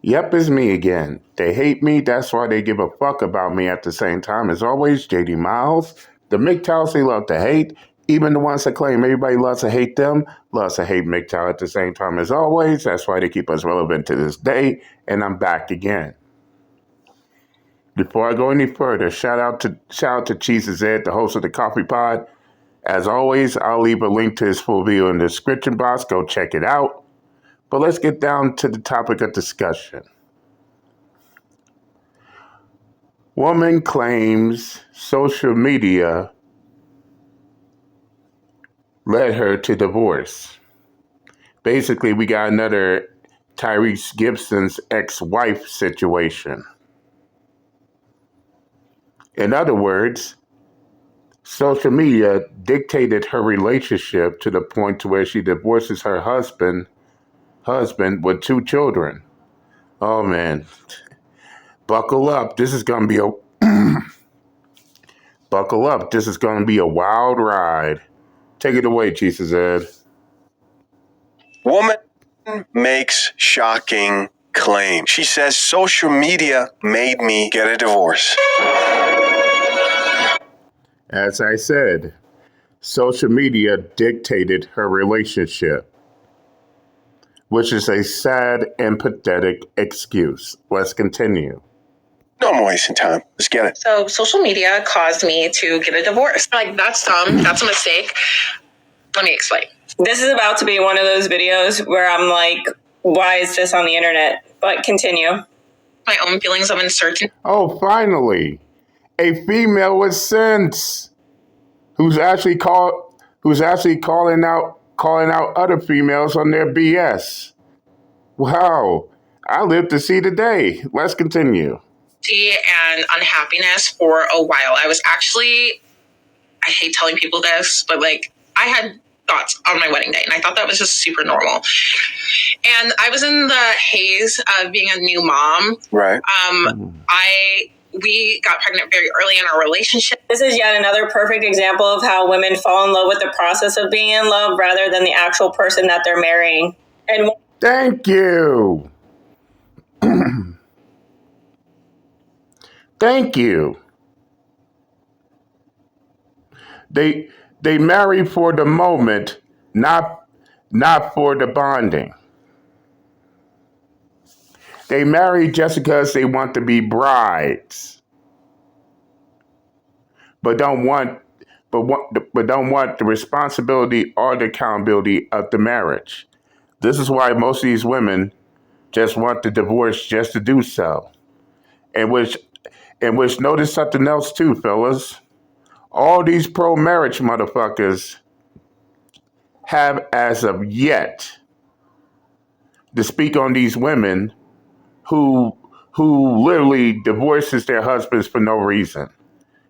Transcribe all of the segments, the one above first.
Yep, it's me again. They hate me, that's why they give a fuck about me at the same time. As always, JD Miles. The MGTOWs they love to hate. Even the ones that claim everybody loves to hate them, loves to hate MGTOW at the same time. As always, that's why they keep us relevant to this day, and I'm back again. Before I go any further, shout out to Cheese's Ed, the host of the Coffee Pod. As always, I'll leave a link to his full video in the description box. Go check it out. But let's get down to the topic of discussion. Woman claims social media led her to divorce. Basically, we got another Tyrese Gibson's ex-wife situation. In other words, social media dictated her relationship to the point to where she divorces her husband with 2 children. Oh man, buckle up. This is gonna be a buckle up. This is gonna be a wild ride. Take it away, Jesus Ed. Woman makes shocking claim. She says social media made me get a divorce. As I said, social media dictated her relationship, which is a sad and pathetic excuse. Let's continue. No more wasting time. Let's get it. So social media caused me to get a divorce. Like, that's dumb. That's a mistake. Let me explain. This is about to be one of those videos where I'm like, why is this on the internet? But continue. My own feelings of uncertainty. Oh, finally, a female with sense who's actually calling out other females on their BS. Wow, I live to see the day. Let's continue. And unhappiness for a while. I hate telling people this, but like, I had thoughts on my wedding day, and I thought that was just super normal. And I was in the haze of being a new mom. Right. We got pregnant very early in our relationship. This is yet another perfect example of how women fall in love with the process of being in love rather than the actual person that they're marrying. And thank you. Thank you. They marry for the moment, not for the bonding. They marry just because they want to be brides, but don't want the responsibility or the accountability of the marriage. This is why most of these women just want the divorce just to do so. And which notice something else too, fellas. All these pro-marriage motherfuckers have, as of yet, to speak on these women who literally divorces their husbands for no reason,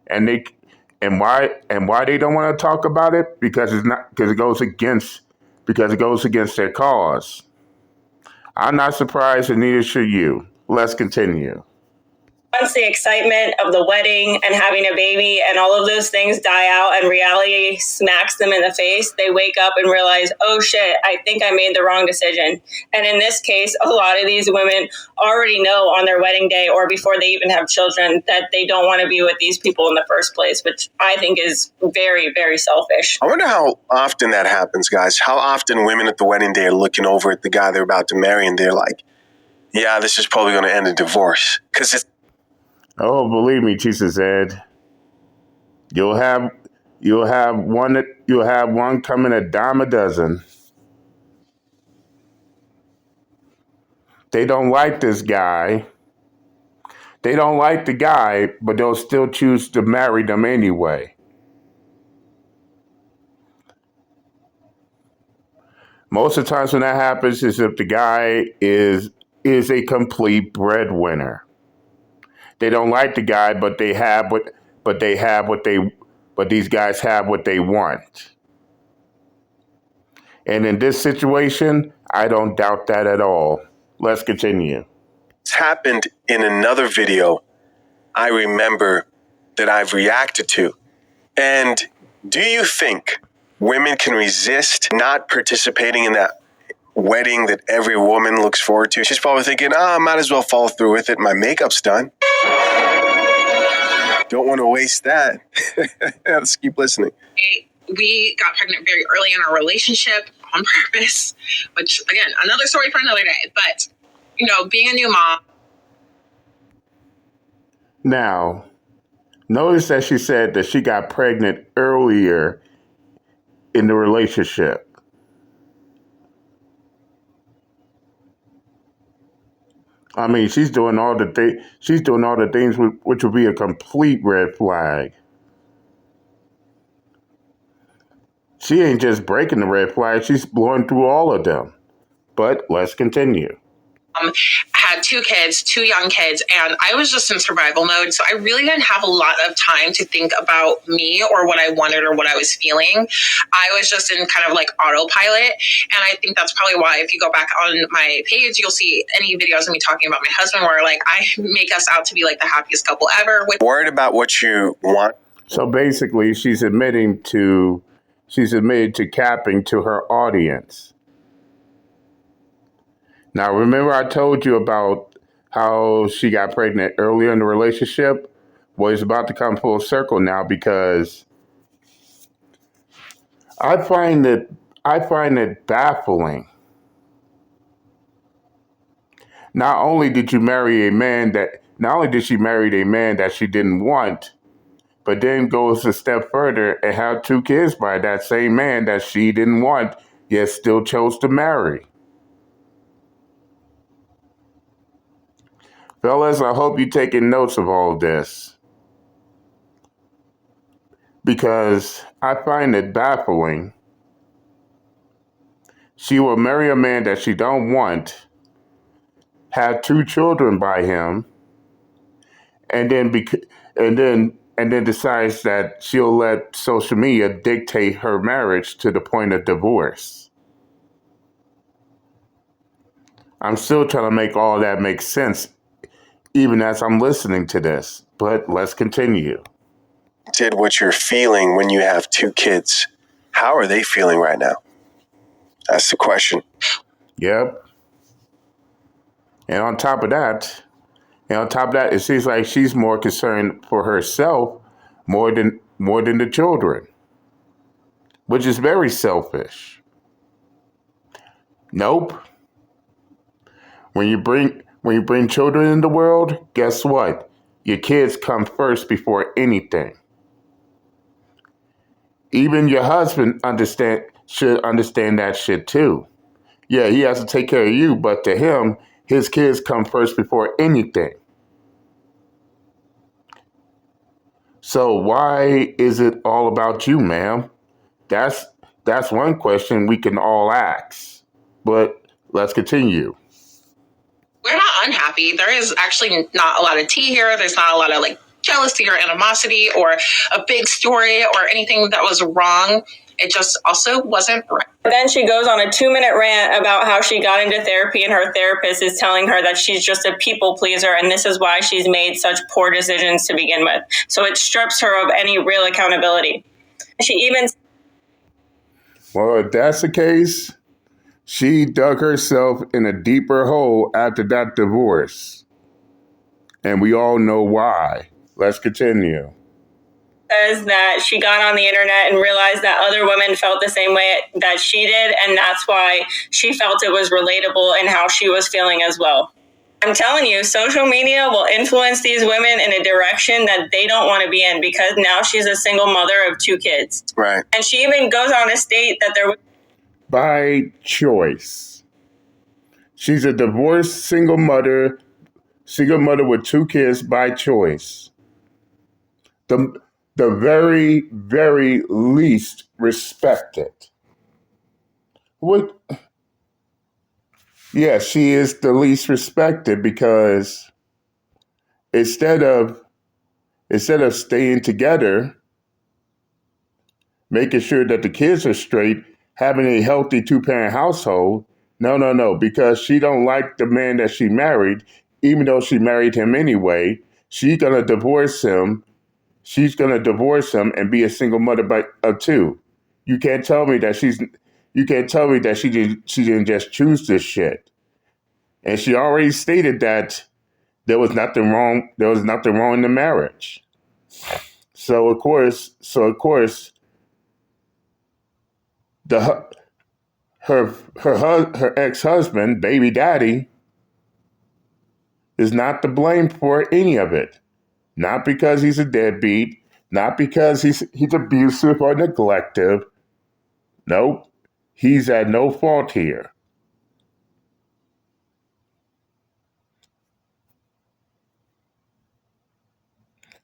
and why they don't want to talk about it because it goes against their cause. I'm not surprised, and neither should you. Let's continue. once the excitement of the wedding and having a baby and all of those things die out and reality smacks them in the face, they wake up and realize, oh shit, I think I made the wrong decision. And in this case, a lot of these women already know on their wedding day or before they even have children that they don't want to be with these people in the first place, which I think is very, very selfish. I wonder how often that happens, guys. How often women at the wedding day are looking over at the guy they're about to marry and they're like, yeah, this is probably going to end in divorce. Because it's... Oh, believe me, Jesus Ed. You'll have one coming a dime a dozen. They don't like this guy. They don't like the guy, but they'll still choose to marry them anyway. Most of the times when that happens is if the guy is a complete breadwinner. They don't like the guy, but these guys have what they want. And in this situation, I don't doubt that at all. Let's continue. It's happened in another video I remember that I've reacted to. And do you think women can resist not participating in that wedding that every woman looks forward to. She's probably thinking, I might as well follow through with it. My makeup's done. Don't want to waste that. Let's keep listening. We got pregnant very early in our relationship on purpose, which, again, another story for another day. But, being a new mom. Now, notice that she said that she got pregnant earlier in the relationship. I mean, she's doing all the things which would be a complete red flag. She ain't just breaking the red flag, she's blowing through all of them. But let's continue. Had 2 kids, 2 young kids, and I was just in survival mode. So I really didn't have a lot of time to think about me or what I wanted or what I was feeling. I was just in kind of like autopilot. And I think that's probably why, if you go back on my page, you'll see any videos of me talking about my husband where like I make us out to be like the happiest couple ever. Worried about what you want. So basically, she's admitted to capping to her audience. Now, remember I told you about how she got pregnant earlier in the relationship? Well, it's about to come full circle now, because I find it baffling. Not only did she marry a man that she didn't want, but then goes a step further and have 2 kids by that same man that she didn't want, yet still chose to marry. Fellas, I hope you're taking notes of all this, because I find it baffling. She will marry a man that she don't want, have 2 children by him, and then decides that she'll let social media dictate her marriage to the point of divorce. I'm still trying to make all that make sense, even as I'm listening to this, but let's continue. Did what you're feeling when you have 2 kids. How are they feeling right now? That's the question. Yep. And on top of that, it seems like she's more concerned for herself more than the children, which is very selfish. Nope. When you bring children in the world, guess what? Your kids come first before anything. Even your husband should understand that shit too. Yeah, he has to take care of you, but to him, his kids come first before anything. So why is it all about you, ma'am? That's one question we can all ask. But let's continue. We're not unhappy. There is actually not a lot of tea here. There's not a lot of like jealousy or animosity or a big story or anything that was wrong. It just also wasn't right. Then she goes on a 2-minute rant about how she got into therapy and her therapist is telling her that she's just a people pleaser and this is why she's made such poor decisions to begin with. So it strips her of any real accountability. She even... Well, if that's the case, she dug herself in a deeper hole after that divorce. And we all know why. Let's continue. Says that she got on the internet and realized that other women felt the same way that she did, and that's why she felt it was relatable in how she was feeling as well. I'm telling you, social media will influence these women in a direction that they don't want to be in, because now she's a single mother of 2 kids. Right. And she even goes on to state that there... By choice. She's a divorced single mother with 2 kids by choice. The very, very least respected. What? Yeah, she is the least respected, because instead of staying together, making sure that the kids are straight, having a healthy 2-parent household, no, because she don't like the man that she married, even though she married him anyway, she's going to divorce him. She's going to divorce him and be a single mother of 2. You can't tell me that You can't tell me that she didn't just choose this shit. And she already stated that there was nothing wrong. There was nothing wrong in the marriage. So of course, the her ex-husband, baby daddy, is not to blame for any of it. Not because he's a deadbeat, not because he's abusive or neglective. Nope. He's at no fault here.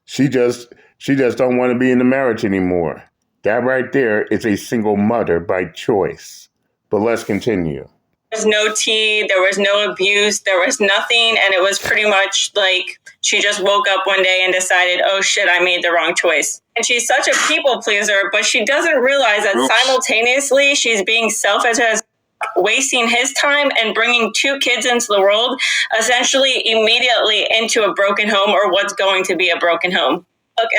She just don't want to be in the marriage anymore. That right there is a single mother by choice. But let's continue. There was no tea, there was no abuse, there was nothing, and it was pretty much like she just woke up one day and decided, oh shit, I made the wrong choice. And she's such a people pleaser, but she doesn't realize that simultaneously she's being selfish as wasting his time and bringing 2 kids into the world, essentially immediately into a broken home or what's going to be a broken home. Look,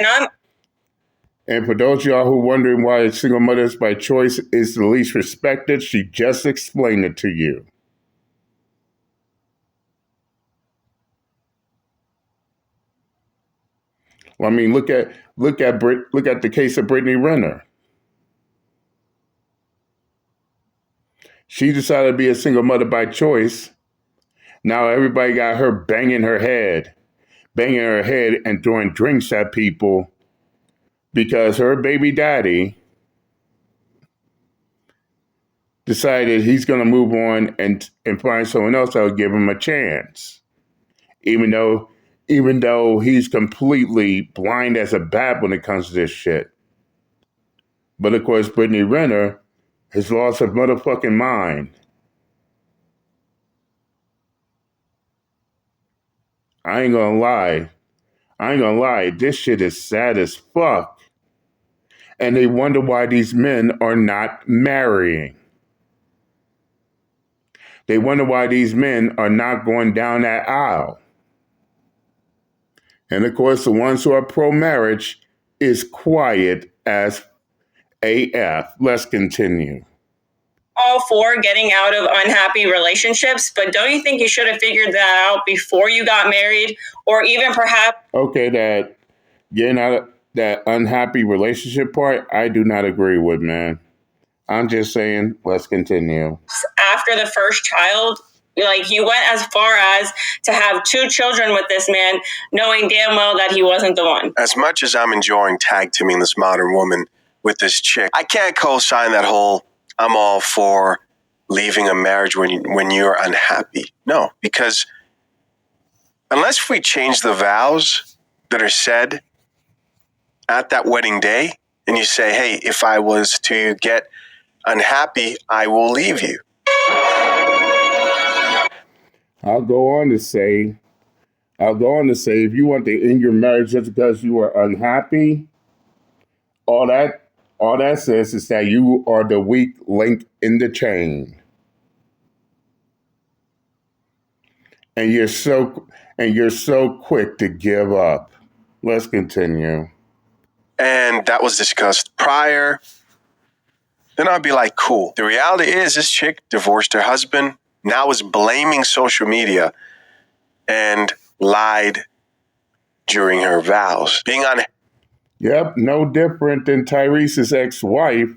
And for those of y'all who are wondering why single mothers by choice is the least respected, she just explained it to you. I mean, look at the case of Brittany Renner. She decided to be a single mother by choice. Now everybody got her banging her head and throwing drinks at people because her baby daddy decided he's going to move on and find someone else that will give him a chance, even though he's completely blind as a bat when it comes to this shit. But of course, Brittany Renner has lost her motherfucking mind. I ain't gonna lie. This shit is sad as fuck. And they wonder why these men are not marrying. They wonder why these men are not going down that aisle. And of course, the ones who are pro-marriage is quiet as AF. Let's continue. all for getting out of unhappy relationships, but don't you think you should have figured that out before you got married, or even perhaps... Okay, that getting out of that unhappy relationship part, I do not agree with, man. I'm just saying, let's continue. After the first child, like, you went as far as to have 2 children with this man, knowing damn well that he wasn't the one. As much as I'm enjoying tag teaming this modern woman with this chick, I can't co-sign that whole I'm all for leaving a marriage when you're unhappy. No, because unless we change the vows that are said at that wedding day, and you say, hey, if I was to get unhappy, I will leave you. I'll go on to say, if you want to end your marriage just because you are unhappy, all that says is that you are the weak link in the chain. And you're so quick to give up. Let's continue. And that was discussed prior. Then I'd be like, cool. The reality is this chick divorced her husband, now is blaming social media and lied during her vows. Yep, no different than Tyrese's ex-wife,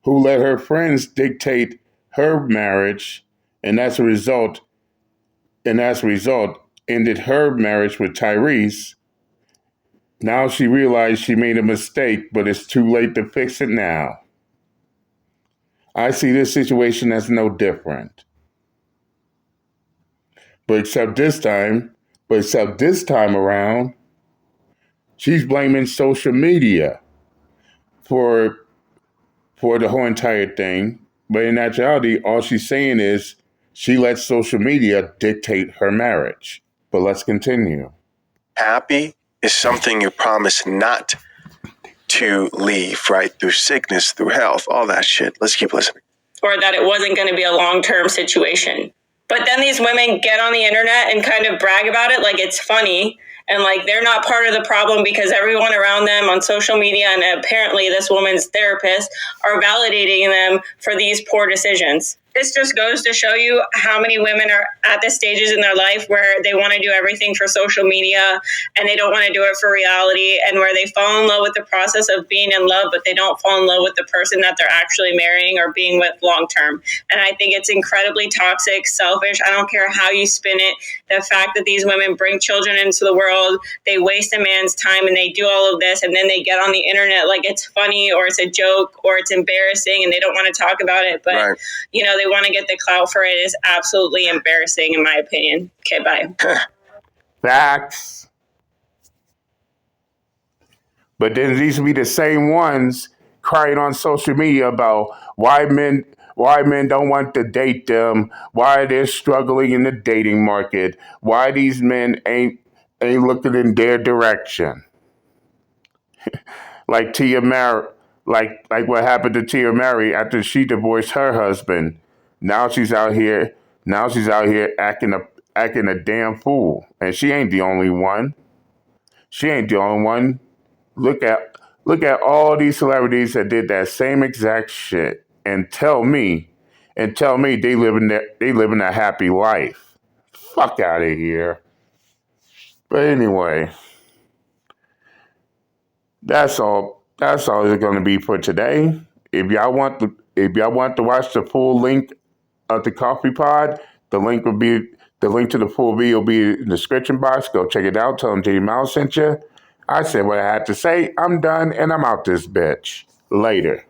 who let her friends dictate her marriage, and as a result, ended her marriage with Tyrese. Now she realized she made a mistake, but it's too late to fix it now. I see this situation as no different. But except this time around, she's blaming social media for the whole entire thing. But in actuality, all she's saying is she lets social media dictate her marriage. But let's continue. Happy is something you promise not to leave, right? Through sickness, through health, all that shit. Let's keep listening. Or that it wasn't going to be a long-term situation. But then these women get on the internet and kind of brag about it like it's funny. And like they're not part of the problem because everyone around them on social media and apparently this woman's therapist are validating them for these poor decisions. This just goes to show you how many women are at the stages in their life where they want to do everything for social media and they don't want to do it for reality, and where they fall in love with the process of being in love, but they don't fall in love with the person that they're actually marrying or being with long term. And I think it's incredibly toxic, selfish. I don't care how you spin it. The fact that these women bring children into the world, they waste a man's time and they do all of this, and then they get on the internet like it's funny or it's a joke or it's embarrassing and they don't want to talk about it. But, Right. you know, they want to get the clout for it. Is absolutely embarrassing in my opinion. Okay, bye. Facts. But then these will be the same ones crying on social media about why men don't want to date them, why they're struggling in the dating market, why these men ain't looking in their direction. Like Tia Mary, like what happened to Tia Mary after she divorced her husband. Now she's out here acting a damn fool, and she ain't the only one. She ain't the only one. Look at all these celebrities that did that same exact shit, and tell me they living a happy life. Fuck out of here. But anyway, that's all. That's all it's going to be for today. If y'all want to watch the full link of the coffee pod, the link to the full video will be in the description box. Go check it out. Tell them J Mouse sent you. I said what I had to say. I'm done and I'm out this bitch. Later.